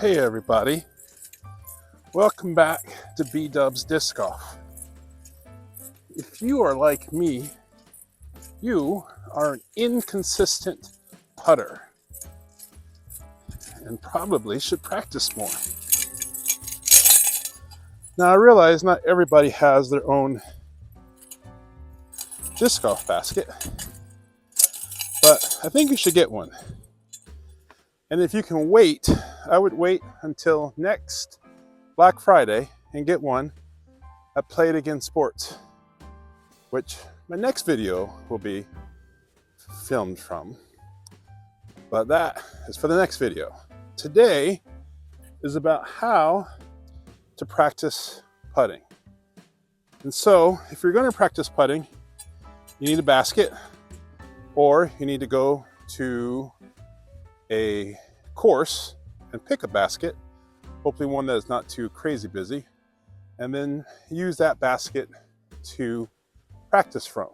Hey everybody, welcome back to B-Dub's Disc Golf. If you are like me, you are an inconsistent putter and probably should practice more. Now I realize not everybody has their own disc golf basket, but I think you should get one. And if you can wait, I would wait until next Black Friday and get one at Play It Again Sports, which my next video will be filmed from. But that is for the next video. Today is about how to practice putting. And so if you're going to practice putting, you need a basket, or you need to go to a course and pick a basket, hopefully one that is not too crazy busy, and then use that basket to practice from.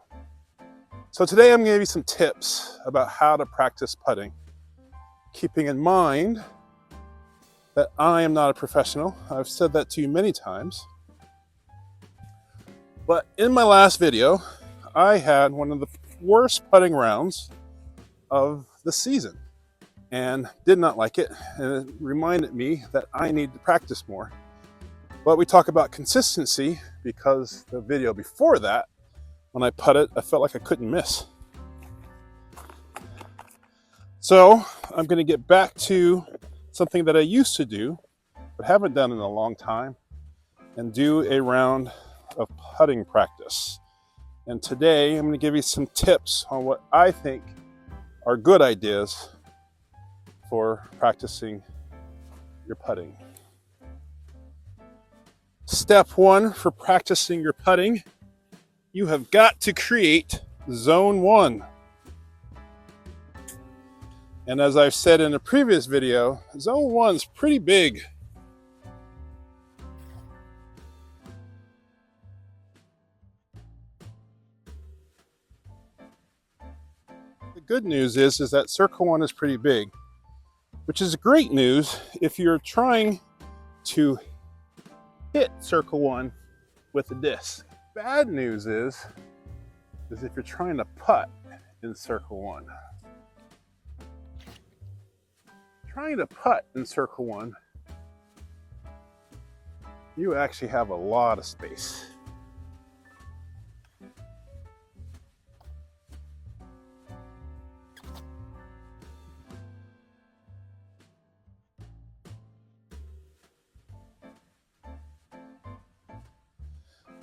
So today I'm going to give you some tips about how to practice putting, keeping in mind that I am not a professional. I've said that to you many times. But in my last video, I had one of the worst putting rounds of the season and did not like it, and it reminded me that I need to practice more. But we talk about consistency because the video before that, when I putted, I felt like I couldn't miss. So I'm going to get back to something that I used to do but haven't done in a long time, and do a round of putting practice. And today I'm going to give you some tips on what I think are good ideas for practicing your putting. Step one for practicing your putting, you have got to create zone one. And as I've said in a previous video, zone one's pretty big. The good news is that circle one is pretty big, which is great news if you're trying to hit circle one with a disc. Bad news is if you're trying to putt in circle one. Trying to putt in circle one, you actually have a lot of space.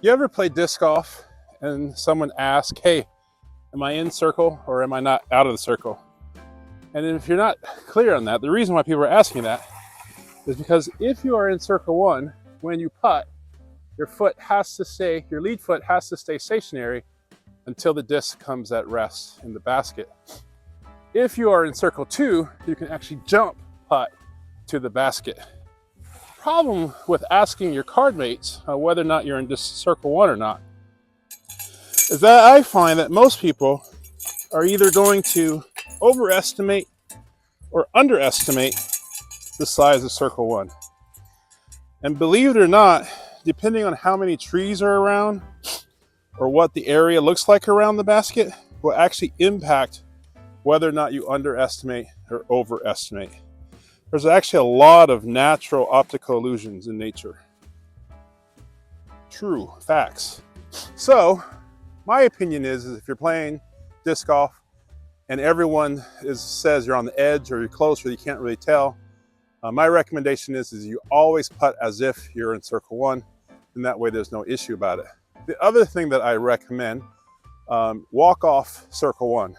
You ever play disc golf and someone asks, hey, am I in circle or am I not out of the circle? And if you're not clear on that, the reason why people are asking that is because if you are in circle one, when you putt, your lead foot has to stay stationary until the disc comes at rest in the basket. If you are in circle two, you can actually jump putt to the basket. Problem with asking your card mates whether or not you're in circle one or not is that I find that most people are either going to overestimate or underestimate the size of circle one. And believe it or not, depending on how many trees are around or what the area looks like around the basket will actually impact whether or not you underestimate or overestimate. There's actually a lot of natural optical illusions in nature. True facts. So my opinion is if you're playing disc golf and everyone says you're on the edge or you're close or you can't really tell, my recommendation is you always putt as if you're in circle one, and that way there's no issue about it. The other thing that I recommend, walk off circle one.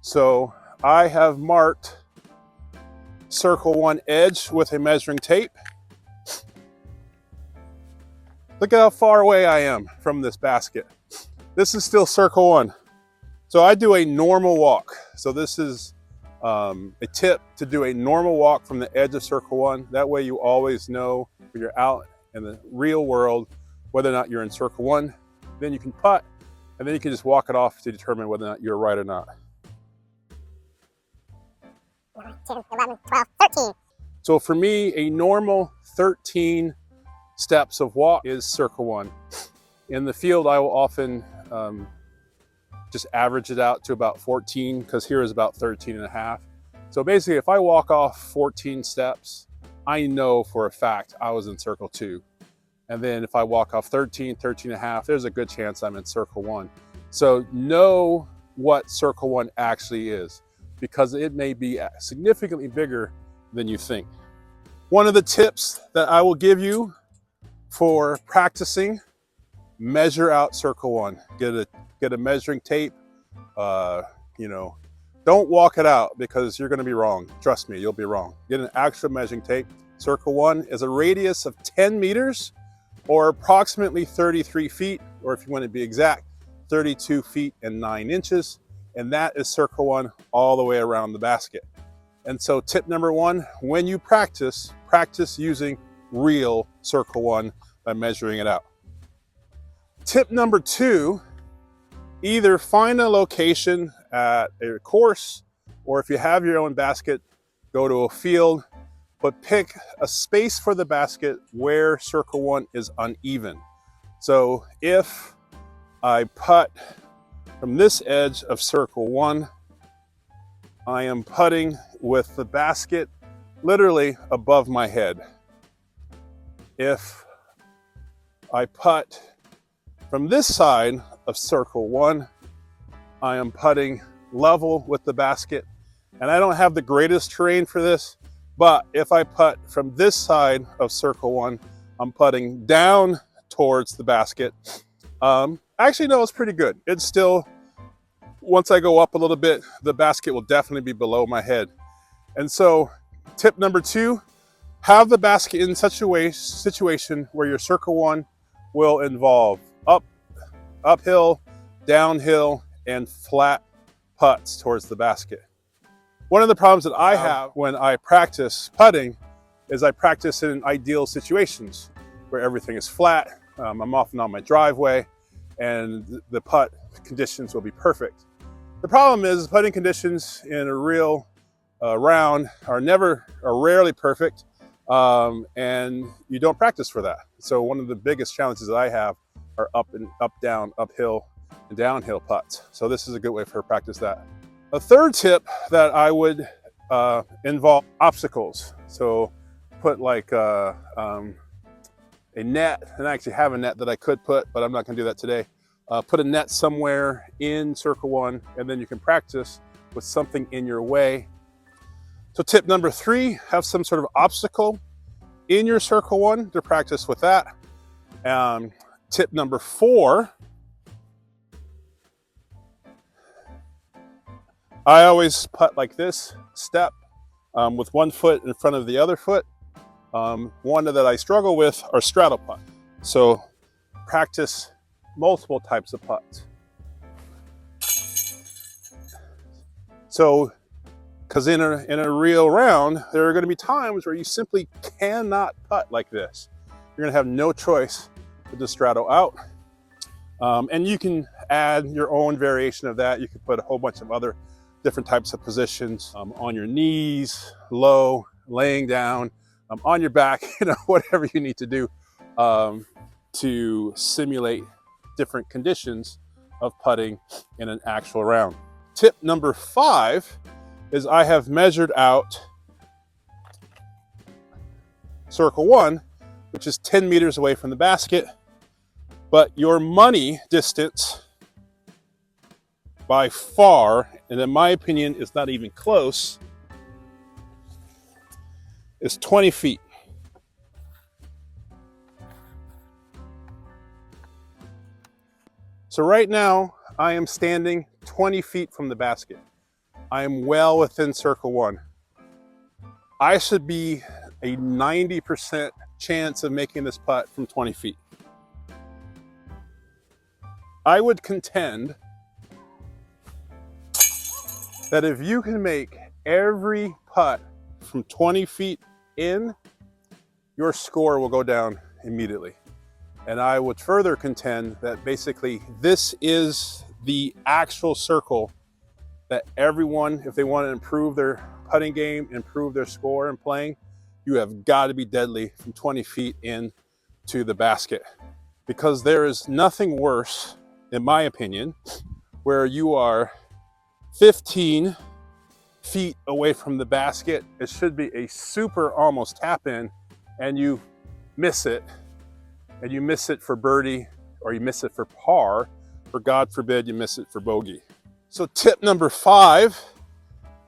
So I have marked circle one edge with a measuring tape. Look at how far away I am from this basket. This is still circle one. So I do a normal walk. So this is a tip to do a normal walk from the edge of circle one. That way you always know when you're out in the real world whether or not you're in circle one. Then you can putt, and then you can just walk it off to determine whether or not you're right or not. 9, 10, 11, 12, 13. So for me, a normal 13 steps of walk is circle one. In the field, I will often just average it out to about 14, because here is about 13 and a half. So basically, if I walk off 14 steps, I know for a fact I was in circle two. And then if I walk off 13, 13 and a half, there's a good chance I'm in circle one. So know what circle one actually is, because it may be significantly bigger than you think. One of the tips that I will give you for practicing, measure out circle one. Get a measuring tape. Don't walk it out, because you're going to be wrong. Trust me, you'll be wrong. Get an actual measuring tape. Circle one is a radius of 10 meters or approximately 33 feet, or if you want to be exact, 32 feet and 9 inches. And that is circle one all the way around the basket. And so tip number one, when you practice using real circle one by measuring it out. Tip number two, either find a location at a course, or if you have your own basket, go to a field, but pick a space for the basket where circle one is uneven. So if I putt from this edge of circle one, I am putting with the basket literally above my head. If I putt from this side of circle one, I am putting level with the basket. And I don't have the greatest terrain for this, but if I putt from this side of circle one, I'm putting down towards the basket. Actually, no, it's pretty good. It's still, once I go up a little bit, the basket will definitely be below my head. And so tip number two, have the basket in such a situation where your circle one will involve uphill, downhill, and flat putts towards the basket. One of the problems that I have when I practice putting is I practice in ideal situations where everything is flat. I'm often on my driveway, and the putt conditions will be perfect. The problem is putting conditions in a real round are rarely perfect, and you don't practice for that. So one of the biggest challenges that I have are up, down, uphill, and downhill putts. So this is a good way for practice that. A third tip that I would involve obstacles. So put like a net, and I actually have a net that I could put, but I'm not gonna do that today. Put a net somewhere in circle one, and then you can practice with something in your way. So tip number three, have some sort of obstacle in your circle one to practice with that. Tip number four, I always putt like this, step with one foot in front of the other foot. One that I struggle with are straddle putt. So practice multiple types of putts. So, because in a real round, there are going to be times where you simply cannot putt like this. You're going to have no choice but to straddle out. And you can add your own variation of that. You can put a whole bunch of other different types of positions on your knees, low, laying down, on your back, whatever you need to do to simulate different conditions of putting in an actual round. Tip number five is I have measured out circle one, which is 10 meters away from the basket, but your money distance by far, and in my opinion is not even close, is 20 feet. So right now I am standing 20 feet from the basket. I am well within circle one. I should be a 90% chance of making this putt from 20 feet. I would contend that if you can make every putt from 20 feet in, your score will go down immediately. And I would further contend that basically this is the actual circle that everyone, if they want to improve their putting game, improve their score in playing, you have got to be deadly from 20 feet in to the basket, because there is nothing worse, in my opinion, where you are 15 feet away from the basket. It should be a super almost tap in, and you miss it, and you miss it for birdie, or you miss it for par, or God forbid you miss it for bogey. So tip number 5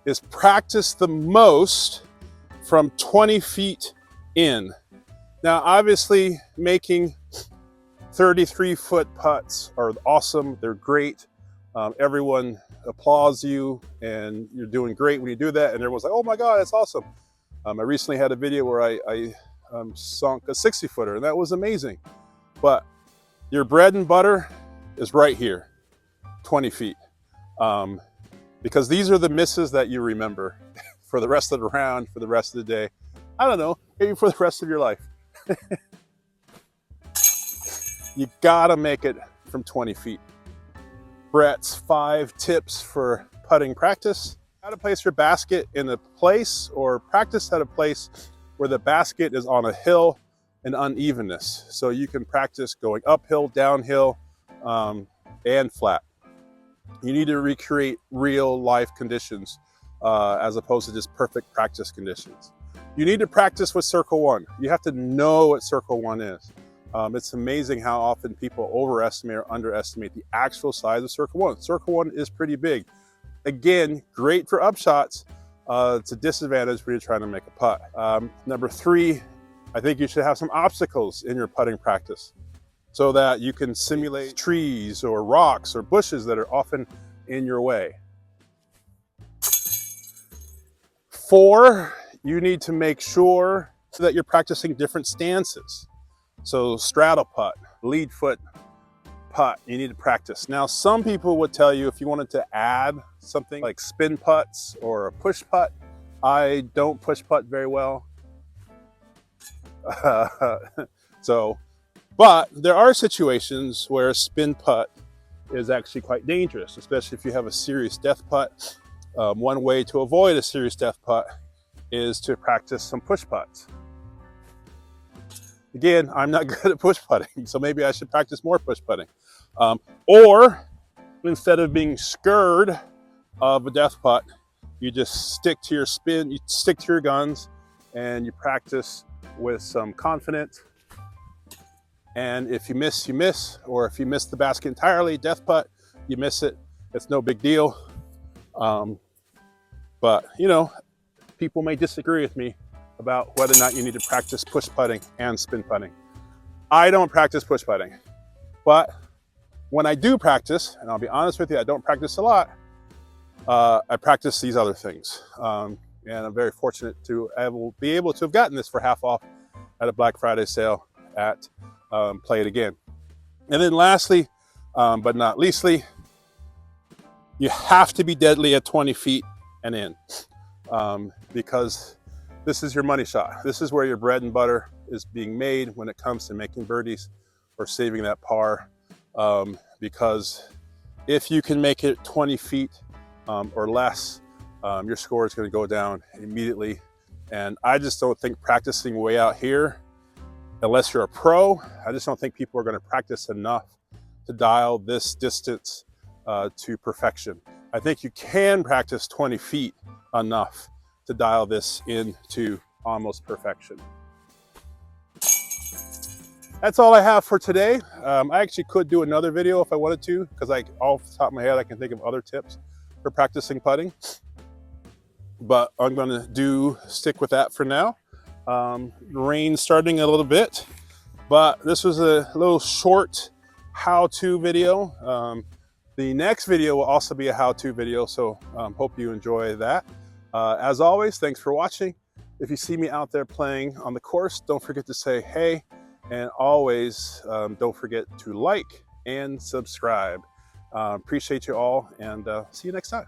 is practice the most from 20 feet in. Now, obviously, making 33-foot putts are awesome. They're great. Everyone applauds you, and you're doing great when you do that. And everyone's like, oh my God, that's awesome. I recently had a video where I sunk a 60-footer, and that was amazing. But your bread and butter is right here, 20 feet. Because these are the misses that you remember for the rest of the round, for the rest of the day. I don't know, maybe for the rest of your life. You gotta make it from 20 feet. Brett's 5 tips for putting practice. How to place your basket in a place, or practice at a place where the basket is on a hill and unevenness. So you can practice going uphill, downhill, and flat. You need to recreate real life conditions as opposed to just perfect practice conditions. You need to practice with circle 1. You have to know what circle 1 is. It's amazing how often people overestimate or underestimate the actual size of circle 1. Circle 1 is pretty big. Again, great for upshots. It's a disadvantage when you're trying to make a putt. Number 3, I think you should have some obstacles in your putting practice so that you can simulate trees or rocks or bushes that are often in your way. 4, you need to make sure that you're practicing different stances. So straddle putt, lead foot putt, you need to practice. Now, some people would tell you if you wanted to add something like spin putts or a push putt. I don't push putt very well. But there are situations where a spin putt is actually quite dangerous, especially if you have a serious death putt. One way to avoid a serious death putt is to practice some push putts. Again, I'm not good at push putting, so maybe I should practice more push putting. Or instead of being scared of a death putt, you just stick to your spin, you stick to your guns, and you practice with some confidence. And if you miss, you miss. Or if you miss the basket entirely, death putt, you miss it. It's no big deal. But, you know, people may disagree with me about whether or not you need to practice push putting and spin putting. I don't practice push putting, but when I do practice, and I'll be honest with you, I don't practice a lot, I practice these other things. And I'm very fortunate to be able to have gotten this for half off at a Black Friday sale at Play It Again. And then lastly, but not leastly, you have to be deadly at 20 feet and in, because this is your money shot. This is where your bread and butter is being made when it comes to making birdies or saving that par. Because if you can make it 20 feet or less, your score is going to go down immediately. And I just don't think practicing way out here, unless you're a pro, I just don't think people are going to practice enough to dial this distance to perfection. I think you can practice 20 feet enough to dial this into almost perfection. That's all I have for today. I actually could do another video if I wanted to, because off the top of my head, I can think of other tips for practicing putting. But I'm going to stick with that for now. Rain's starting a little bit, but this was a little short how-to video. The next video will also be a how-to video, so hope you enjoy that. As always, thanks for watching. If you see me out there playing on the course, don't forget to say hey, and always don't forget to like and subscribe. Appreciate you all, and see you next time.